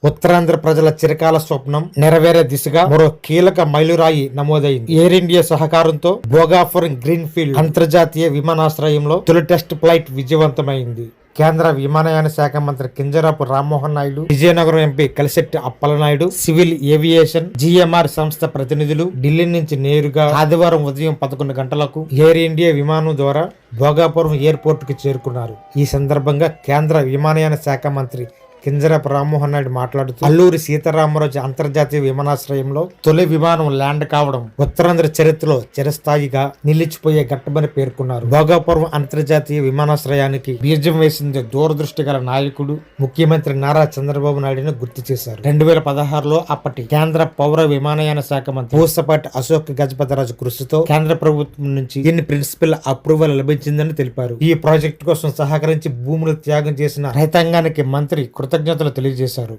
ఉత్తరాంధ్ర ప్రజల చిరకాల స్వప్నం నెరవేరే దిశగా మరో కీలక మైలురాయి నమోదైంది. ఎయిర్ ఇండియా సహకారంతో భోగాపురం గ్రీన్ ఫీల్డ్ అంతర్జాతీయ విమానాశ్రయంలో తొలి టెస్ట్ ఫ్లైట్ విజయవంతమైంది. కేంద్ర విమానయాన శాఖ మంత్రి Kinjarapu Rammohan Naidu, Vizianagaram MP Kalisetti Appalanaidu, civil aviation GMR సంస్థ ప్రతినిధులు ఢిల్లీ నుంచి నేరుగా ఆదివారం ఉదయం 11 గంటలకు ఎయిర్ ఇండియా విమానం ద్వారా భోగాపురం ఎయిర్పోర్ట్ కు చేరుకున్నారు. ఈ సందర్భంగా కేంద్ర విమానయాన శాఖ మంత్రి కింజరాపు రామ్మోహన్ నాయుడు మాట్లాడుతూ అల్లూరి సీతారామరాజు అంతర్జాతీయ విమానాశ్రయంలో తొలి విమానం ల్యాండ్ కావడం ఉత్తరాంధ్ర చరిత్రలో చిరస్థాయిగా నిలిచిపోయే ఘట్టమని పేర్కొన్నారు. భోగాపురం అంతర్జాతీయ విమానాశ్రయానికి బీజం వేసింది దూరదృష్టి గల నాయకుడు ముఖ్యమంత్రి నారా చంద్రబాబు నాయుడును గుర్తు చేశారు. 2016లో అప్పటి కేంద్ర పౌర విమానయాన శాఖ మంత్రి పూసపాటి అశోక్ గజపతిరాజు కృషితో కేంద్ర ప్రభుత్వం నుంచి దీని ప్రిన్సిపల్ అప్రూవల్ లభించిందని తెలిపారు. ఈ ప్రాజెక్టు కోసం సహకరించి భూములు త్యాగం చేసిన రైతాంగానికి మంత్రి కృతజ్ఞతలు తెలియజేశారు.